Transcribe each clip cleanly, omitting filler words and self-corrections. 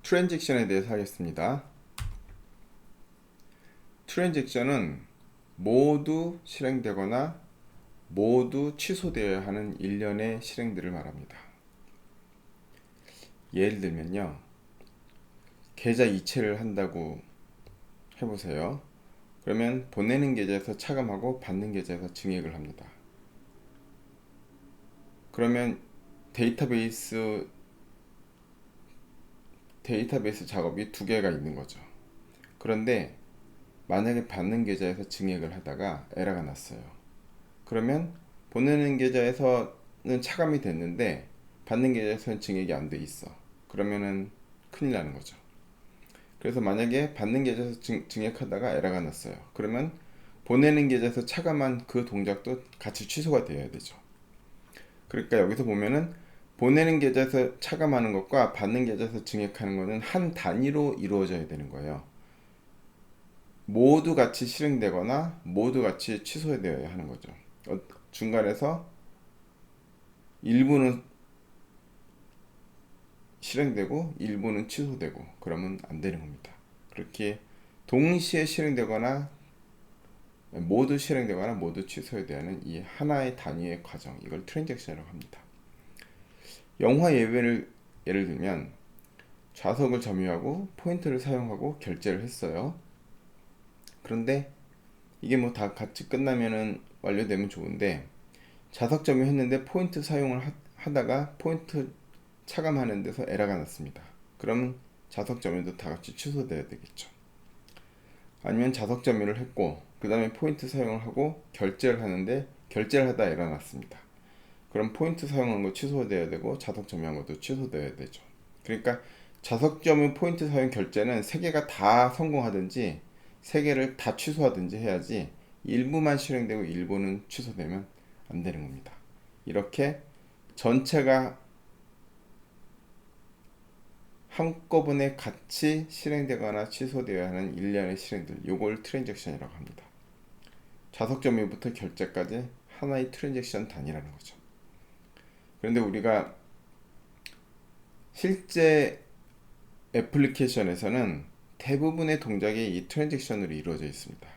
트랜잭션에 대해서 하겠습니다. 트랜잭션은 모두 실행되거나 모두 취소되어야 하는 일련의 실행들을 말합니다. 예를 들면요, 계좌 이체를 한다고 해보세요. 그러면 보내는 계좌에서 차감하고 받는 계좌에서 증액을 합니다. 그러면 데이터베이스 작업이 두 개가 있는 거죠. 그런데 만약에 받는 계좌에서 증액을 하다가 에러가 났어요. 그러면 보내는 계좌에서는 차감이 됐는데 받는 계좌에서는 증액이 안 돼 있어. 그러면은 큰일 나는 거죠. 그래서 만약에 받는 계좌에서 증액하다가 에러가 났어요. 그러면 보내는 계좌에서 차감한 그 동작도 같이 취소가 되어야 되죠. 그러니까 여기서 보면은 보내는 계좌에서 차감하는 것과 받는 계좌에서 증액하는 것은 한 단위로 이루어져야 되는 거예요. 모두 같이 실행되거나 모두 같이 취소되어야 하는 거죠. 중간에서 일부는 실행되고 일부는 취소되고 그러면 안 되는 겁니다. 그렇게 동시에 실행되거나 모두 실행되거나 모두 취소되어야 하는 이 하나의 단위의 과정, 이걸 트랜잭션이라고 합니다. 영화 예를 들면 좌석을 점유하고 포인트를 사용하고 결제를 했어요. 그런데 이게 뭐 다 같이 끝나면은 완료되면 좋은데 좌석 점유했는데 포인트 사용을 하다가 포인트 차감하는 데서 에러가 났습니다. 그러면 좌석 점유도 다 같이 취소돼야 되겠죠. 아니면 좌석 점유를 했고 그 다음에 포인트 사용을 하고 결제를 하는데 결제를 하다 에러가 났습니다. 그럼 포인트 사용한 거 취소돼야 되고 좌석 점유한 것도 취소돼야 되죠. 그러니까 좌석 점유, 포인트 사용, 결제는 세 개가 다 성공하든지 세 개를 다 취소하든지 해야지 일부만 실행되고 일부는 취소되면 안 되는 겁니다. 이렇게 전체가 한꺼번에 같이 실행되거나 취소되어야 하는 일련의 실행들, 요걸 트랜잭션이라고 합니다. 좌석 점유부터 결제까지 하나의 트랜잭션 단위라는 거죠. 그런데 우리가 실제 애플리케이션에서는 대부분의 동작이 이 트랜잭션으로 이루어져 있습니다.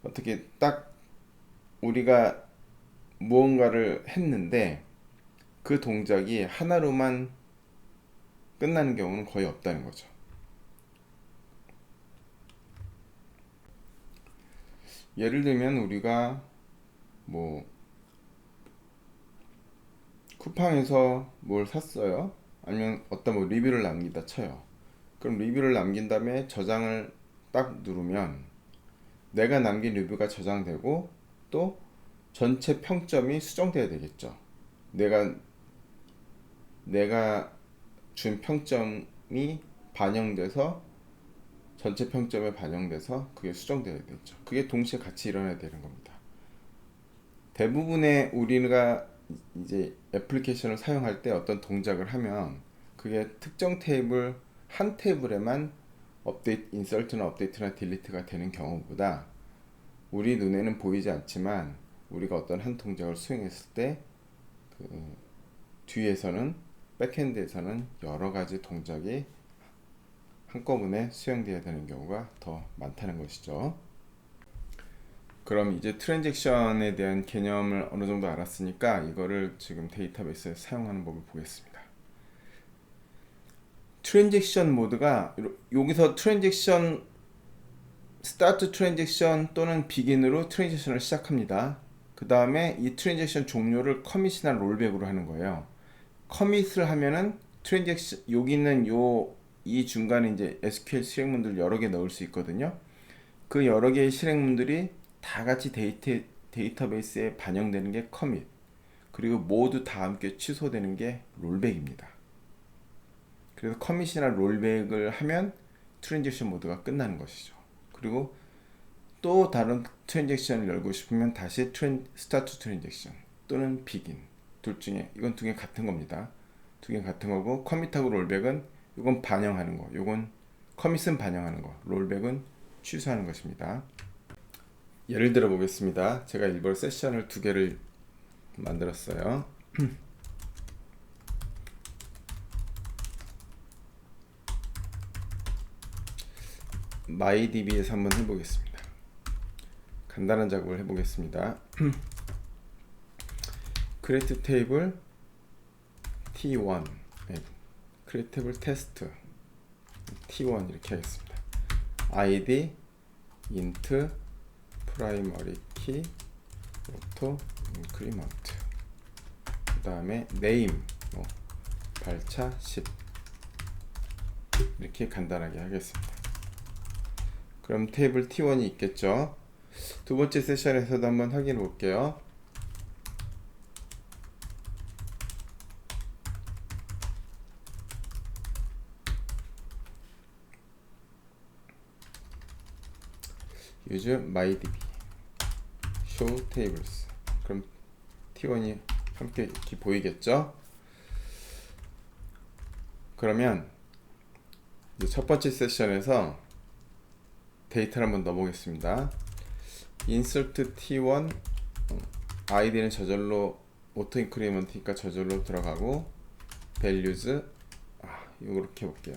어떻게 딱 우리가 무언가를 했는데 그 동작이 하나로만 끝나는 경우는 거의 없다는 거죠. 예를 들면 우리가 뭐 쿠팡에서 뭘 샀어요. 아니면 어떤 뭐 리뷰를 남긴다 쳐요. 그럼 리뷰를 남긴 다음에 저장을 딱 누르면 내가 남긴 리뷰가 저장되고 또 전체 평점이 수정돼야 되겠죠. 내가 준 평점이 반영돼서 전체 평점에 반영돼서 그게 수정돼야 되죠. 그게 동시에 같이 일어나야 되는 겁니다. 대부분의 우리가 이제 애플리케이션을 사용할 때 어떤 동작을 하면 그게 특정 테이블 한 테이블에만 인설트나 업데이트나 딜리트가 되는 경우보다 우리 눈에는 보이지 않지만 우리가 어떤 한 동작을 수행했을 때 그 뒤에서는 백핸드에서는 여러 가지 동작이 한꺼번에 수행되어야 되는 경우가 더 많다는 것이죠. 그럼 이제 트랜잭션에 대한 개념을 어느 정도 알았으니까 이거를 지금 데이터베이스에 사용하는 법을 보겠습니다. 트랜잭션 모드가 여기서 트랜잭션 스타트 트랜잭션 또는 비긴으로 트랜잭션을 시작합니다. 그 다음에 이 트랜잭션 종료를 커밋이나 롤백으로 하는 거예요. 커밋을 하면은 트랜잭션 여기 있는 이 중간에 이제 SQL 실행문들 여러 개 넣을 수 있거든요. 그 여러 개의 실행문들이 다 같이 데이터베이스에 반영되는 게 커밋, 그리고 모두 다 함께 취소되는 게 롤백입니다. 그래서 커밋이나 롤백을 하면 트랜잭션 모드가 끝나는 것이죠. 그리고 또 다른 트랜잭션을 열고 싶으면 다시 스타트 트랜잭션 또는 비긴, 둘 중에 이건 두 개 같은 겁니다. 두 개 같은 거고, 커밋하고 롤백은 이건 반영하는 거, 이건 커밋은 반영하는 거, 롤백은 취소하는 것입니다. 예를 들어 보겠습니다. 제가 일부러 세션을 두 개를 만들었어요. MyDB에서 한번 해보겠습니다. 간단한 작업을 해보겠습니다. create table T1, create table test T1 이렇게 하겠습니다. id int primary key auto increment, 그 다음에 name 발차 10 이렇게 간단하게 하겠습니다. 그럼 테이블 T1이 있겠죠. 두 번째 세션에서도 한번 확인해 볼게요. use mydb show tables. 그럼 T1이 함께 이렇게 보이겠죠. 그러면 이제 첫 번째 세션에서 데이터를 한번 넣어보겠습니다. insert T1 id는 저절로 auto increment이니까 저절로 들어가고 values 이렇게 해볼게요.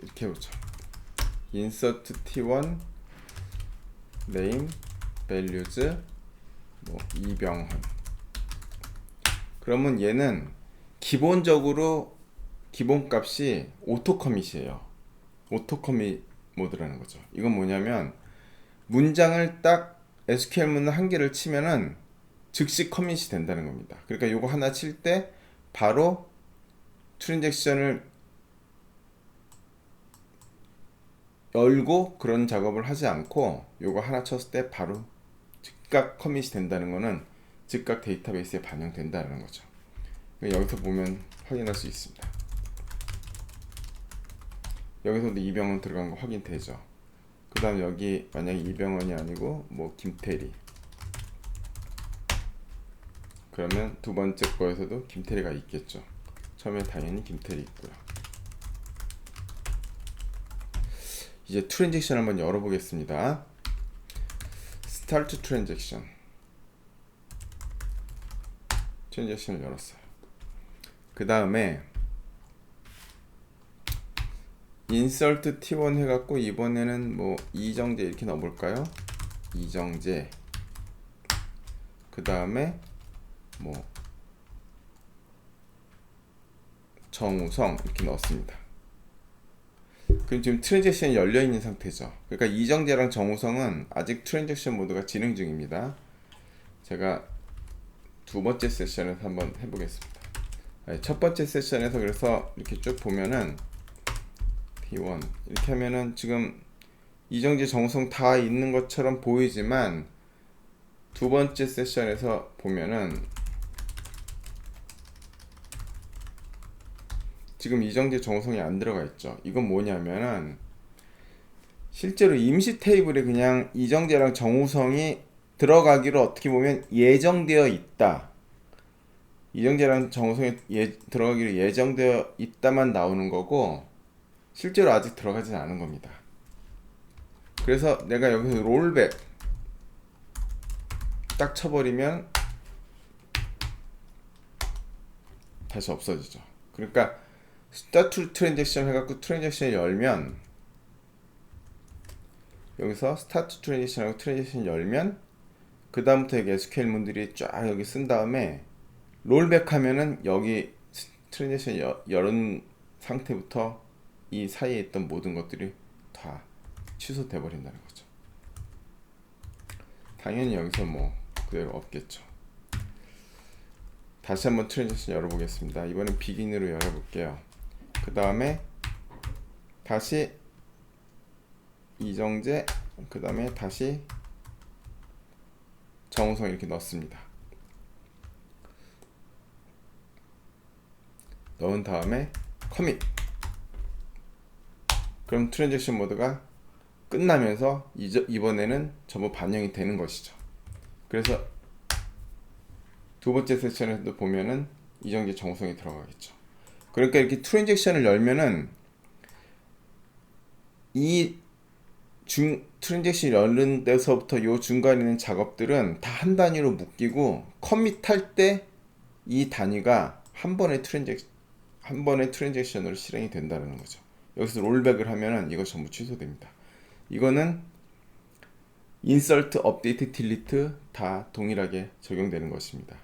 이렇게 해보죠. insert T1 name values 이병헌. 그러면 얘는 기본적으로 기본값이 오토 커밋이에요. 오토 커밋 모드라는 거죠. 이건 뭐냐면 문장을 딱 SQL 문을 한 개를 치면은 즉시 커밋이 된다는 겁니다. 그러니까 요거 하나 칠 때 바로 트랜잭션을 열고 그런 작업을 하지 않고 요거 하나 쳤을 때 바로 즉각 커밋이 된다는 거는 즉각 데이터베이스에 반영된다는 거죠. 여기서 보면 확인할 수 있습니다. 여기서도 이병헌 들어간 거 확인되죠. 그 다음 여기 만약에 이병헌이 아니고 김태리, 그러면 두 번째 거에서도 김태리가 있겠죠. 처음에 당연히 김태리 있고요. 이제 트랜잭션 한번 열어보겠습니다. 스타트 트랜잭션을 열었어요. 그 다음에 insert T1 해갖고 이번에는 이정재 이렇게 넣어볼까요? 이정재. 그 다음에 정우성 이렇게 넣었습니다. 그럼 지금 트랜잭션이 열려있는 상태죠. 그러니까 이정재랑 정우성은 아직 트랜잭션 모드가 진행 중입니다. 제가 두 번째 세션에서 한번 해보겠습니다. 첫 번째 세션에서 그래서 이렇게 쭉 보면은 T1 이렇게 하면은 지금 이정재 정우성 다 있는 것처럼 보이지만 두 번째 세션에서 보면은 지금 이정재 정우성이 안 들어가 있죠. 이건 뭐냐면은 실제로 임시 테이블에 그냥 이정재랑 정우성이 들어가기로 어떻게 보면 예정되어 있다. 이정재랑 정우성이 들어가기로 예정되어 있다만 나오는 거고 실제로 아직 들어가진 않은 겁니다. 그래서 내가 여기서 롤백 딱 쳐버리면 다시 없어지죠. 그러니까 스타트 트랜잭션 해갖고 트랜잭션을 열면 여기서 스타트 트랜잭션하고 트랜잭션 열면 그 다음부터 여기 SQL 문들이 쫙 여기 쓴 다음에 롤백 하면은 여기 트랜잭션 열은 상태부터 이 사이에 있던 모든 것들이 다 취소돼 버린다는 거죠. 당연히 여기서 그대로 없겠죠. 다시 한번 트랜잭션 열어보겠습니다. 이번엔 비긴으로 열어볼게요. 그 다음에 다시 이정재, 그 다음에 다시 정우성 이렇게 넣습니다. 넣은 다음에 커밋. 그럼 트랜잭션 모드가 끝나면서 이번에는 전부 반영이 되는 것이죠. 그래서 두 번째 세션에도 보면은 이정재 정우성이 들어가겠죠. 그러니까 이렇게 트랜잭션을 열면은 이 트랜잭션 열는 데서부터 요 중간에 있는 작업들은 다 한 단위로 묶이고 커밋할 때 이 단위가 한 번에 한 번의 트랜잭션으로 실행이 된다는 거죠. 여기서 롤백을 하면은 이거 전부 취소됩니다. 이거는 인설트, 업데이트, 딜리트 다 동일하게 적용되는 것입니다.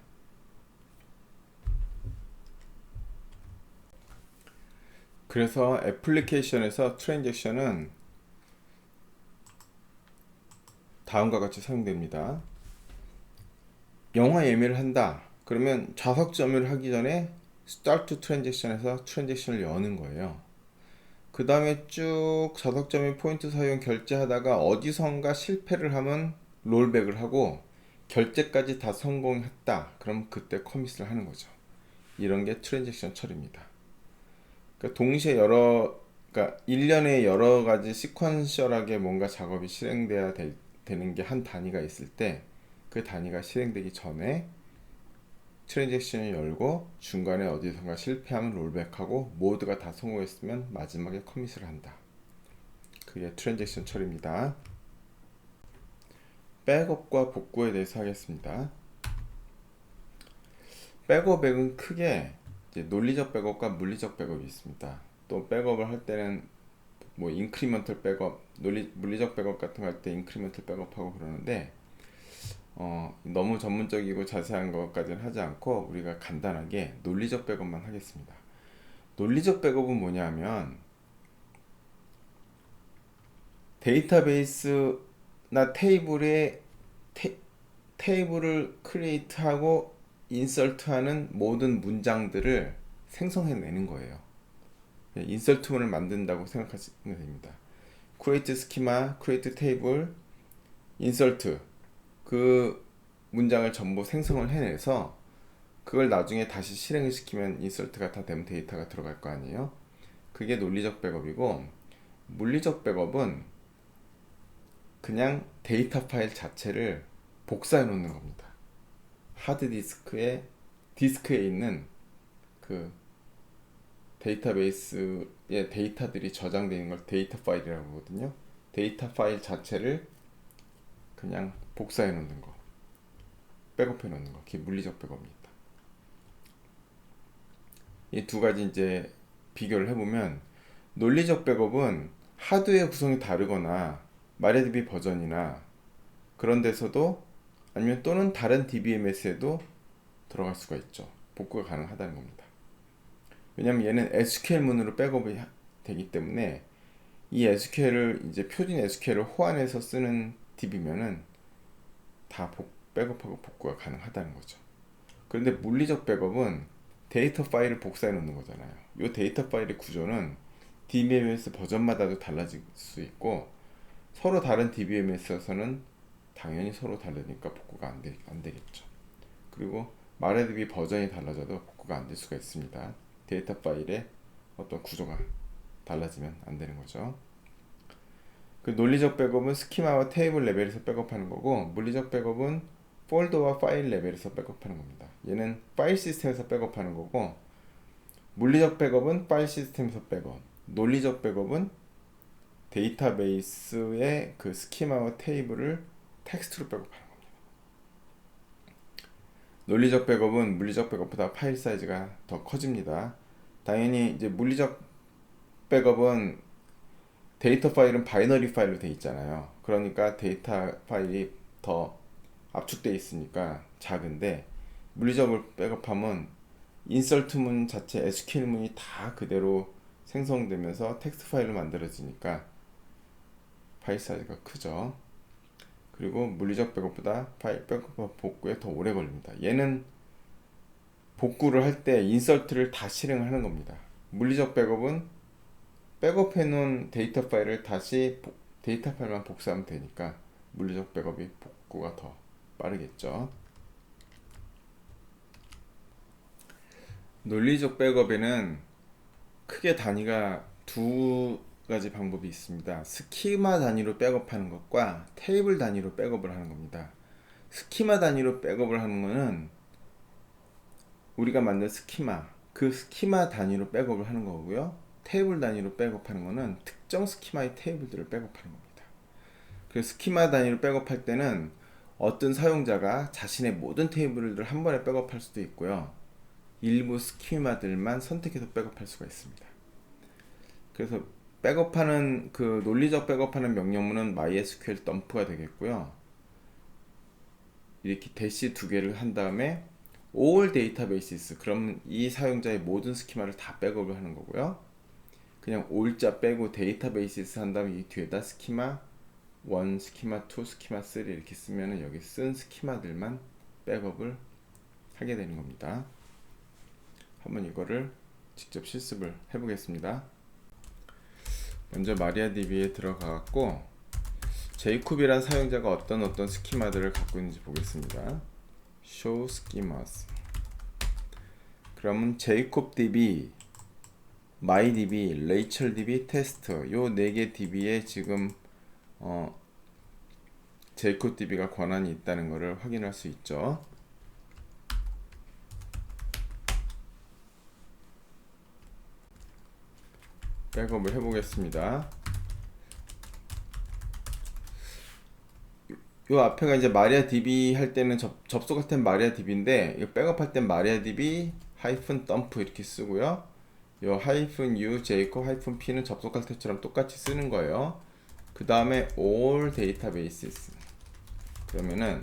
그래서 애플리케이션에서 트랜잭션은 다음과 같이 사용됩니다. 영화 예매를 한다. 그러면 좌석 점유를 하기 전에 start 트랜잭션에서 트랜잭션을 여는 거예요. 그 다음에 쭉 좌석 점유 포인트 사용 결제하다가 어디선가 실패를 하면 롤백을 하고 결제까지 다 성공했다. 그럼 그때 커밋을 하는 거죠. 이런 게 트랜잭션 처리입니다. 그러니까 동시에 그러니까 일련의 여러 가지 시퀀셜하게 뭔가 작업이 실행돼야 되는 게 한 단위가 있을 때 그 단위가 실행되기 전에 트랜잭션을 열고 중간에 어디선가 실패하면 롤백하고 모두가 다 성공했으면 마지막에 커밋을 한다. 그게 트랜잭션 처리입니다. 백업과 복구에 대해서 하겠습니다. 백업은 크게 이제 논리적 백업과 물리적 백업이 있습니다. 또 백업을 할 때는 뭐 인크리먼털 백업, 물리적 백업 같은 거 할 때 인크리먼털 백업하고 그러는데 너무 전문적이고 자세한 것까지는 하지 않고 우리가 간단하게 논리적 백업만 하겠습니다. 논리적 백업은 뭐냐면 데이터베이스나 테이블을 크리에이트하고 인설트하는 모든 문장들을 생성해내는 거예요. 인설트문을 만든다고 생각하시면 됩니다. create 스키마, create 테이블, 인설트 그 문장을 전부 생성을 해내서 그걸 나중에 다시 실행을 시키면 인설트가 다 되면 데이터가 들어갈 거 아니에요. 그게 논리적 백업이고 물리적 백업은 그냥 데이터 파일 자체를 복사해 놓는 겁니다. 하드디스크에 디스크에 있는 그 데이터베이스에 데이터들이 저장되어 있는 걸 데이터 파일이라고 하거든요. 데이터 파일 자체를 그냥 복사해 놓는 거, 백업해 놓는 거, 그게 물리적 백업입니다. 이 두 가지 이제 비교를 해보면 논리적 백업은 하드웨어 구성이 다르거나 마리아DB 버전이나 그런 데서도 아니면 또는 다른 DBMS에도 들어갈 수가 있죠. 복구가 가능하다는 겁니다. 왜냐면 얘는 SQL문으로 백업이 되기 때문에 이 SQL을 이제 표준 SQL을 호환해서 쓰는 DB면은 다 백업하고 복구가 가능하다는 거죠. 그런데 물리적 백업은 데이터 파일을 복사해 놓는 거잖아요. 이 데이터 파일의 구조는 DBMS 버전마다도 달라질 수 있고 서로 다른 DBMS에서는 당연히 서로 다르니까 복구가 안 되겠죠. 그리고 마리아DB 버전이 달라져도 복구가 안 될 수가 있습니다. 데이터 파일의 어떤 구조가 달라지면 안 되는 거죠. 그 논리적 백업은 스키마와 테이블 레벨에서 백업하는 거고 물리적 백업은 폴더와 파일 레벨에서 백업하는 겁니다. 얘는 파일 시스템에서 백업하는 거고 물리적 백업은 파일 시스템에서 백업, 논리적 백업은 데이터베이스의 그 스키마와 테이블을 텍스트로 백업하는 겁니다. 논리적 백업은 물리적 백업보다 파일 사이즈가 더 커집니다. 당연히 이제 물리적 백업은 데이터 파일은 바이너리 파일로 되어 있잖아요. 그러니까 데이터 파일이 더 압축되어 있으니까 작은데 물리적을 백업하면 인설트문 자체 SQL문이 다 그대로 생성되면서 텍스트 파일로 만들어지니까 파일 사이즈가 크죠. 그리고 물리적 백업보다 파일 백업 복구에 더 오래 걸립니다. 얘는 복구를 할 때 인설트를 다 실행을 하는 겁니다. 물리적 백업은 백업해 놓은 데이터 파일을 다시 데이터 파일만 복사하면 되니까 물리적 백업이 복구가 더 빠르겠죠. 논리적 백업에는 크게 단위가 두 가지 방법이 있습니다. 스키마 단위로 백업하는 것과 테이블 단위로 백업을 하는 겁니다. 스키마 단위로 백업을 하는 것은 우리가 만든 스키마, 그 스키마 단위로 백업을 하는 거고요. 테이블 단위로 백업하는 것은 특정 스키마의 테이블들을 백업하는 겁니다. 그 스키마 단위로 백업할 때는 어떤 사용자가 자신의 모든 테이블을 한 번에 백업할 수도 있고요. 일부 스키마들만 선택해서 백업할 수가 있습니다. 그래서 백업하는 그 논리적 백업하는 명령문은 MySQL 덤프가 되겠고요. 이렇게 대시 두 개를 한 다음에 all databases, 그럼 이 사용자의 모든 스키마를 다 백업을 하는 거고요. 그냥 all자 빼고 databases 한 다음에 이 뒤에다 스키마 1, 스키마 2, 스키마 3 이렇게 쓰면은 여기 쓴 스키마들만 백업을 하게 되는 겁니다. 한번 이거를 직접 실습을 해보겠습니다. 먼저 마리아DB에 들어가갖고 제이콥이란 사용자가 어떤 스키마들을 갖고 있는지 보겠습니다. show schemas. 그러면 제이콥DB, MyDB, RachelDB, 테스트 요 4개 DB에 지금 제이콥DB가 권한이 있다는 것을 확인할 수 있죠. 백업을 해보겠습니다. 요 앞에가 이제 마리아DB 할 때는 접속할 땐 마리아DB인데 이거 백업할 땐 마리아DB -dump 이렇게 쓰고요. 요 -u 제이콥 -p는 접속할 때처럼 똑같이 쓰는 거예요. 그 다음에 all databases. 그러면은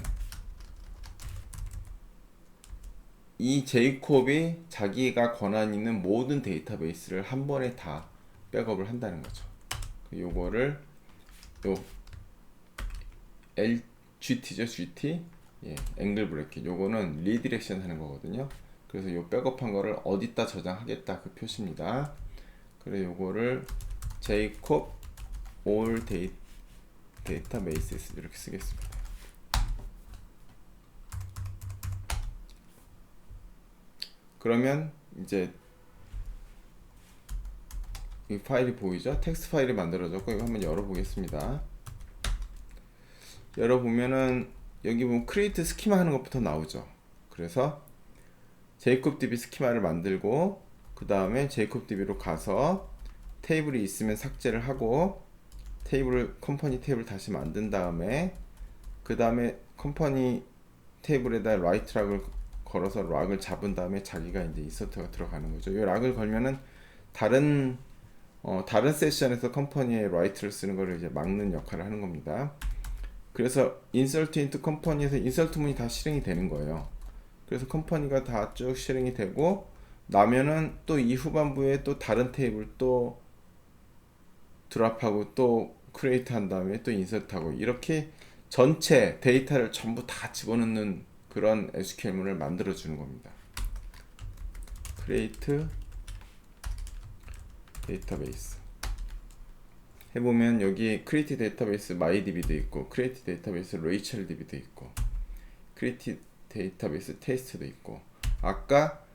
이 제이콥이 자기가 권한 있는 모든 데이터베이스를 한 번에 다 백업을 한다는 거죠. 요거를 요 GT죠, GT. 예, 앵글 브래킷. 요거는 리디렉션 하는 거거든요. 그래서 요 백업한 거를 어디다 저장하겠다 그 표시입니다. 그래서 요거를 제이콥 all databases 이렇게 쓰겠습니다. 그러면 이제 이 파일이 보이죠? 텍스트 파일이 만들어졌고 이거 한번 열어보겠습니다. 열어보면은 여기 보면 create 스키마 하는 것부터 나오죠. 그래서 제이콥DB 스키마를 만들고 그 다음에 제이콥DB로 가서 테이블이 있으면 삭제를 하고 컴퍼니 테이블 다시 만든 다음에 그 다음에 컴퍼니 테이블에다 라이트 락을 걸어서 락을 잡은 다음에 자기가 이제 인서트가 들어가는 거죠. 이 락을 걸면은 다른 세션에서 컴퍼니의 라이트를 쓰는 거를 이제 막는 역할을 하는 겁니다. 그래서 insert into 컴퍼니에서 인설트 문이 다 실행이 되는 거예요. 그래서 컴퍼니가 다 쭉 실행이 되고 나면은 또 이 후반부에 또 다른 테이블 또 드랍하고 또 크리에이트 한 다음에 또 인서트하고 이렇게 전체 데이터를 전부 다 집어넣는 그런 SQL문을 만들어 주는 겁니다. create database 해보면 여기 create database MyDB도 있고 create database RachelDB도 있고 create database test도 있고 아까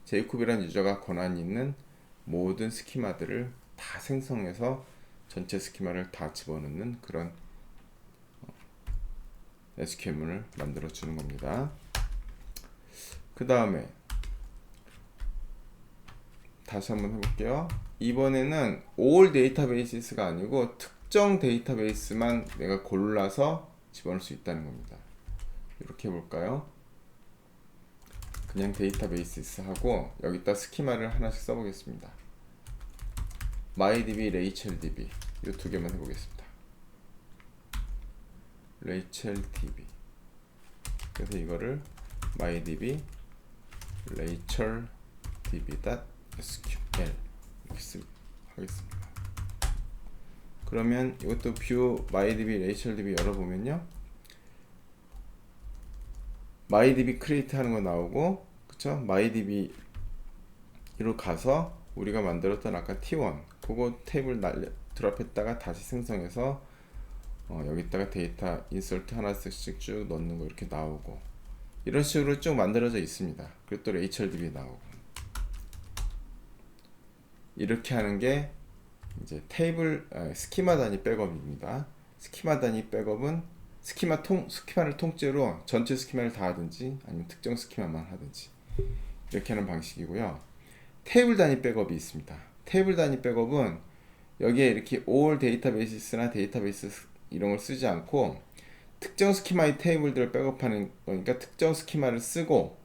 제이콥이라는 유저가 권한이 있는 모든 스키마들을 다 생성해서 전체 스키마를 다 집어넣는 그런 SQL문을 만들어 주는 겁니다. 그 다음에 다시 한번 해볼게요. 이번에는 all databases가 아니고 특정 데이터베이스만 내가 골라서 집어넣을 수 있다는 겁니다. 이렇게 해볼까요? 그냥 데이터베이스 하고 여기다 스키마를 하나씩 써보겠습니다. MyDB, RachelDB 이 두 개만 해보겠습니다. RachelDB 그래서 이거를 MyDB, RachelDB.SQL 이렇게 하겠습니다. 그러면 이것도 뷰 MyDB, RachelDB 열어보면요. MyDB create 하는 거 나오고 그쵸? MyDB로 가서 우리가 만들었던 아까 T1 그거 테이블 드랍했다가 다시 생성해서 여기다가 데이터 인서트 하나씩 쭉 넣는 거 이렇게 나오고 이런 식으로 쭉 만들어져 있습니다. 그리고 또 RachelDB 나오고 이렇게 하는 게 이제 스키마 단위 백업입니다. 스키마 단위 백업은 스키마를 통째로 전체 스키마를 다 하든지 아니면 특정 스키마만 하든지 이렇게 하는 방식이고요. 테이블 단위 백업이 있습니다. 테이블 단위 백업은 여기에 이렇게 all databases나 데이터베이스 이런 걸 쓰지 않고 특정 스키마의 테이블들을 백업하는 거니까 특정 스키마를 쓰고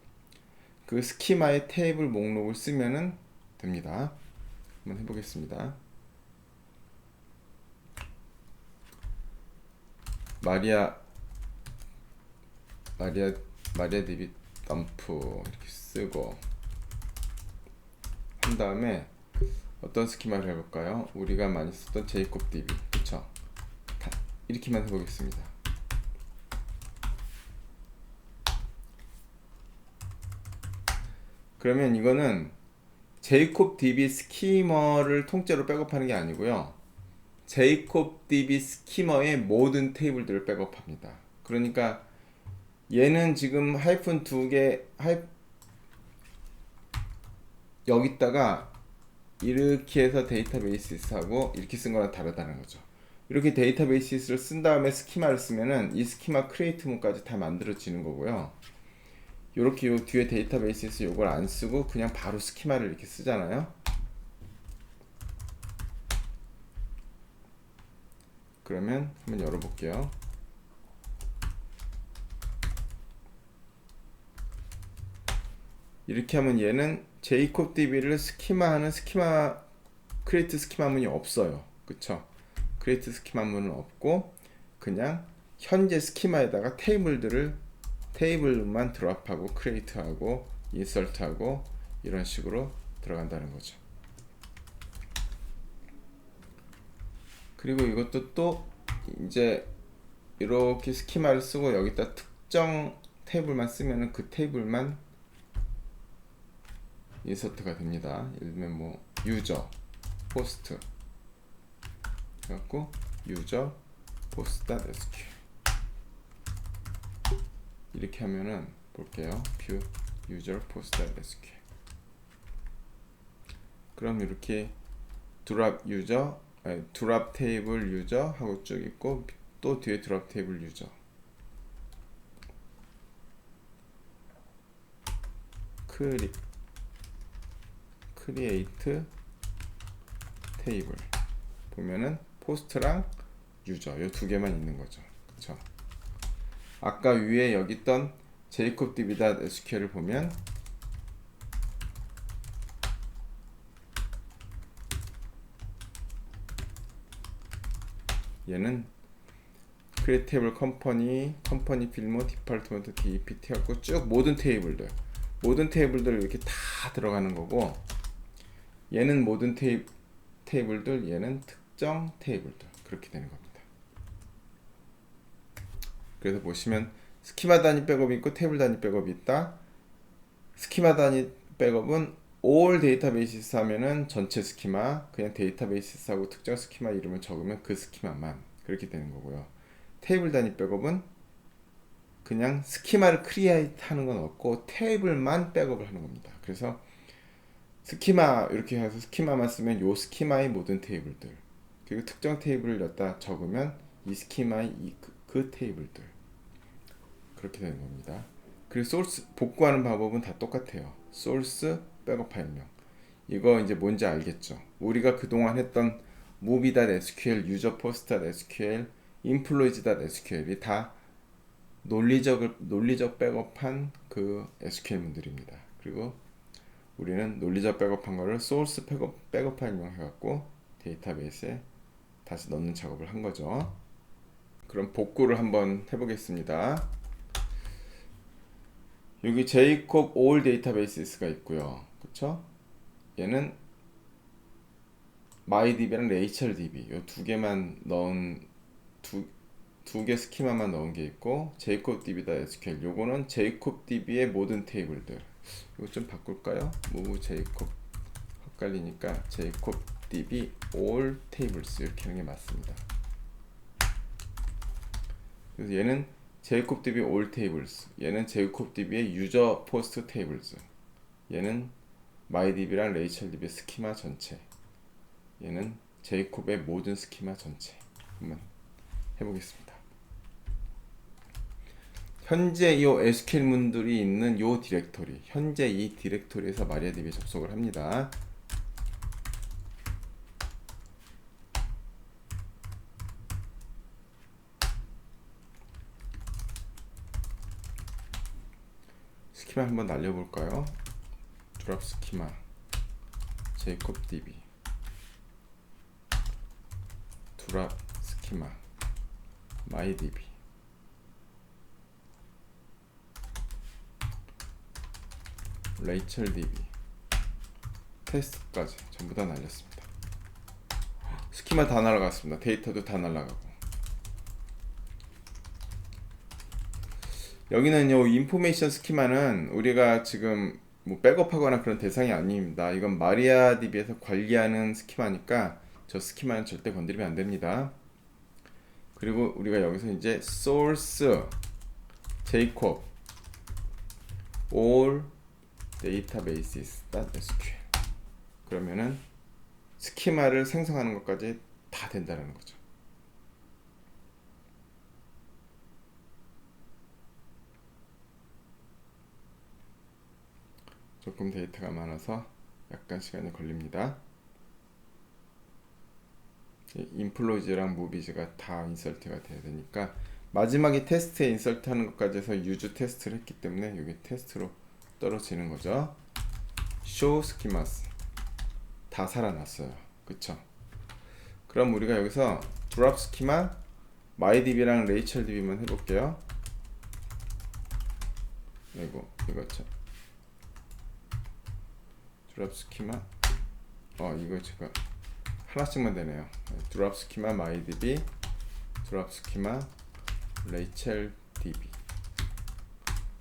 그 스키마의 테이블 목록을 쓰면은 됩니다. 한번 해보겠습니다. 마리아 DB 덤프 이렇게 쓰고 한 다음에 어떤 스키마를 해볼까요? 우리가 많이 썼던 제이콥 DB, 그쵸? 이렇게만 해보겠습니다. 그러면 이거는 제이콥 DB 스키머를 통째로 백업하는 게 아니고요. 제이콥 DB 스키머의 모든 테이블들을 백업합니다. 그러니까 얘는 지금 하이픈 두 개, 여기다가 이렇게 해서 데이터베이스하고 이렇게 쓴 거랑 다르다는 거죠. 이렇게 데이터베이스를 쓴 다음에 스키마를 쓰면은 이 스키마 크리에이트 문까지 다 만들어지는 거고요. 이렇게 요 뒤에 데이터베이스에서 요걸 안 쓰고 그냥 바로 스키마를 이렇게 쓰잖아요. 그러면 한번 열어볼게요. 이렇게 하면 얘는 제이콥 DB를 스키마하는 스키마 크리에이트 스키마 문이 없어요. 그쵸? 크리에이트 스키마 문은 없고 그냥 현재 스키마에다가 테이블만 드랍하고 크리에이트하고 인설트하고 이런 식으로 들어간다는 거죠. 그리고 이것도 또 이제 이렇게 스키마를 쓰고 여기다 특정 테이블만 쓰면은 그 테이블만 인서트가 됩니다. 예를 들면 뭐 유저 포스트 해갖고 유저 post.sql 이렇게 하면은 볼게요. view user post.sql 그럼 이렇게 드랍 유저 드랍 테이블 유저 하고 쭉 있고 또 뒤에 드랍 테이블 유저 크리에이트 테이블 보면은 포스트랑 유저 이 두 개만 있는 거죠. 그쵸? 아까 위에 여기 있던 제이콥 db.sql을 보면 얘는 create table company 필모 디파트먼트 dept 하고 쭉 모든 테이블들 이렇게 다 들어가는 거고 얘는 모든 테이블들 얘는 특정 테이블들 그렇게 되는 겁니다. 그래서 보시면 스키마 단위 백업이 있고 테이블 단위 백업이 있다. 스키마 단위 백업은 all 데이터베이스 하면은 전체 스키마 그냥 데이터베이스하고 특정 스키마 이름을 적으면 그 스키마만 그렇게 되는 거고요. 테이블 단위 백업은 그냥 스키마를 크리에이트 하는 건 없고 테이블만 백업을 하는 겁니다. 그래서 스키마 이렇게 해서 스키마만 쓰면 요 스키마의 모든 테이블들 그리고 특정 테이블을 여기다 적으면 이 스키마의 그 테이블들 그렇게 되는 겁니다. 그리고 소스 복구하는 방법은 다 똑같아요. 소스 백업 파일명 이거 이제 뭔지 알겠죠? 우리가 그동안 했던 movie.sql, userpost.sql, employees.sql이 다 논리적 백업한 그 SQL 문들입니다. 그리고 우리는 논리적 백업한 거를 소스 백업 파일명 해갖고 데이터베이스에 다시 넣는 작업을 한 거죠. 그럼 복구를 한번 해보겠습니다. 여기 제이콥 all 데이터베이스가 있고요. 그쵸? 얘는 MyDB랑 HRDB 이 두 개만 넣은 두 개 스키마만 넣은 게 있고 제이콥 DB.sql 요거는 제이콥 DB의 모든 테이블들 이거 좀 바꿀까요? move 제이콥 헷갈리니까 제이콥 DB all tables 이렇게 하는 게 맞습니다. 그래서 얘는 제이콥 DB all tables 얘는 제이콥 DB의 user post tables 얘는 MyDB랑 HRDB 스키마 전체 얘는 제이콥의 모든 스키마 전체 한번 해보겠습니다. 현재 이 SQL 문들이 있는 이 디렉토리 현재 이 디렉토리에서 마리아DB에 접속을 합니다. 스키마 한번 날려볼까요? 드랍 스키마 제이콥 DB 드랍 스키마 마이 DB 레이첼 DB 테스트까지 전부 다 날렸습니다. 스키마 다 날아갔습니다. 데이터도 다 날아가고. 여기는 요 인포메이션 스키마는 우리가 지금 뭐 백업하거나 그런 대상이 아닙니다. 이건 마리아DB에서 관리하는 스키마니까 저 스키마는 절대 건드리면 안 됩니다. 그리고 우리가 여기서 이제 source jacob all databases.sql 그러면은 스키마를 생성하는 것까지 다 된다는 거죠. 조금 데이터가 많아서 약간 시간이 걸립니다. 인플로이즈랑 무비즈가 다 인설트가 돼야 되니까 마지막에 테스트에 인설트 하는 것까지 해서 유즈 테스트를 했기 때문에 여기 테스트로 떨어지는 거죠. show schemas 다 살아났어요. 그쵸? 그럼 우리가 여기서 drop schema MyDB랑 RachelDB만 해볼게요. 이거죠. drop schema 이거 제가 하나씩만 되네요. drop schema MyDB drop schema RachelDB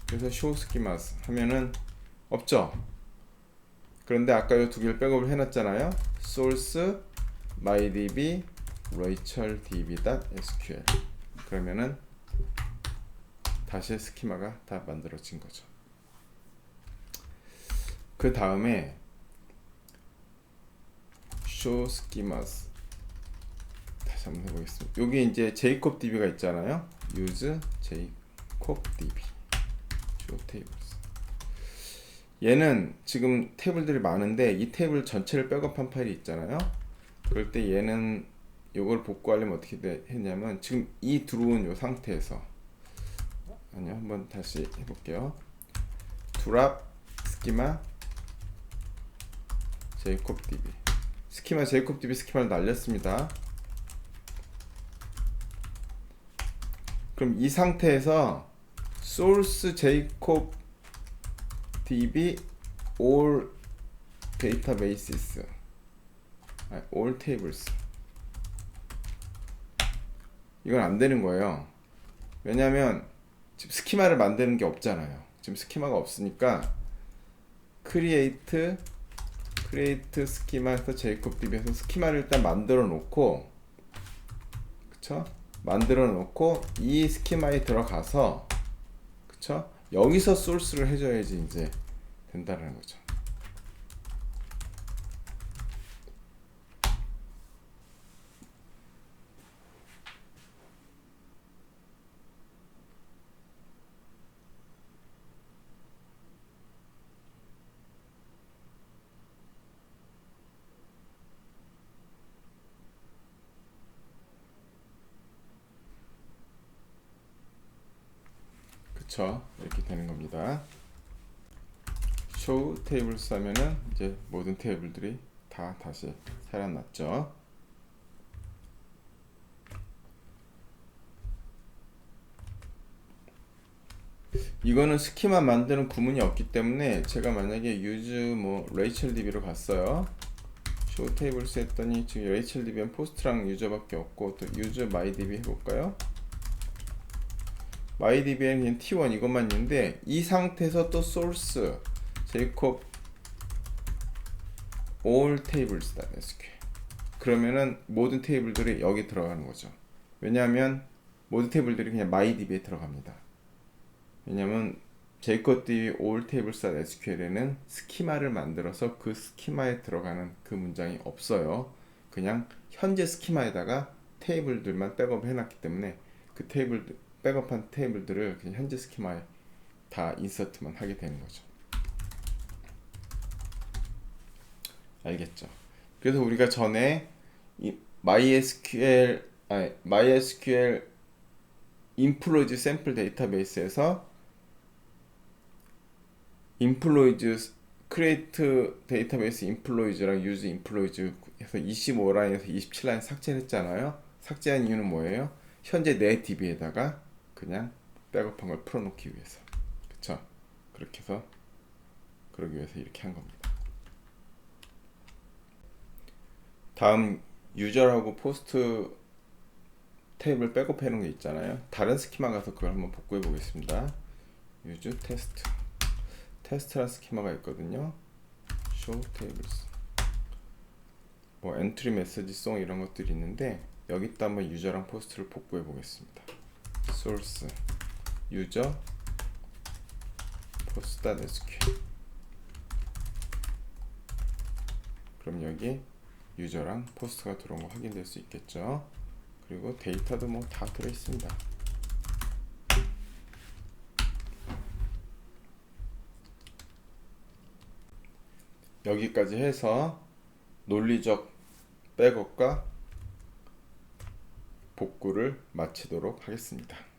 그래서 show schemas 하면은 없죠. 그런데 아까 이 두 개를 백업을 해놨잖아요. source mydb racheldb.sql 그러면은 다시 스키마가 다 만들어진 거죠. 그 다음에 show schemas 다시 한번 해보겠습니다. 여기 이제 jacob db가 있잖아요. use jacob db show tables 얘는 지금 테이블들이 많은데 이 테이블 전체를 백업한 파일이 있잖아요. 그럴 때 얘는 이걸 복구하려면 어떻게 했냐면 지금 이 들어온 이 상태에서 한번 다시 해볼게요. drop schema jacob db 스키마 jacob db 스키마를 날렸습니다. 그럼 이 상태에서 source jacob db all databases all tables 이건 안 되는 거예요. 왜냐하면 지금 스키마를 만드는 게 없잖아요. 지금 스키마가 없으니까 create 스키마에서 jacob db에서 스키마를 일단 만들어 놓고 그쵸? 만들어 놓고 이 스키마에 들어가서 그쵸? 여기서 소스를 해줘야지 이제 된다는 거죠. 그쵸? 이렇게 되는 겁니다. show tables 하면은 이제 모든 테이블들이 다 다시 살아났죠. 이거는 스키마 만드는 구문이 없기 때문에 제가 만약에 use RachelDB로 갔어요. show tables 했더니 지금 RachelDB는 포스트랑 유저밖에 없고 또 use MyDB 해볼까요? MyDB에는 그냥 T1 이것만 있는데 이 상태에서 또 source jacob all tables.sql 그러면은 모든 테이블들이 여기 들어가는 거죠. 왜냐하면 모든 테이블들이 그냥 MyDB에 들어갑니다. 왜냐하면 jacob db all tables.sql에는 스키마를 만들어서 그 스키마에 들어가는 그 문장이 없어요. 그냥 현재 스키마에다가 테이블들만 백업 해놨기 때문에 그 테이블 백업한 테이블들을 그냥 현재 스키마에 다 인서트만 하게 되는 거죠. 알겠죠? 그래서 우리가 전에 이 MySQL 인플로이즈 샘플 데이터베이스에서 인플로이즈 크리에이트 데이터베이스 인플로이즈랑 유즈 인플로이즈 해서 25라인에서 27라인 삭제를 했잖아요. 삭제한 이유는 뭐예요? 현재 내 DB에다가 그냥 백업한 걸 풀어놓기 위해서. 그쵸? 그렇게 해서 그러기 위해서 이렇게 한 겁니다. 다음 유저하고 포스트 테이블 백업해 놓은 게 있잖아요. 다른 스키마 가서 그걸 한번 복구해 보겠습니다. 유즈 테스트 테스트란 스키마가 있거든요. show tables 뭐 엔트리 메시지송 이런 것들이 있는데 여기다 한번 유저랑 포스트를 복구해 보겠습니다. source 유저 post.sql 그럼 여기 유저랑 포스트가 들어온 거 확인될 수 있겠죠. 그리고 데이터도 뭐 다 들어 있습니다. 여기까지 해서 논리적 백업과 복구를 마치도록 하겠습니다.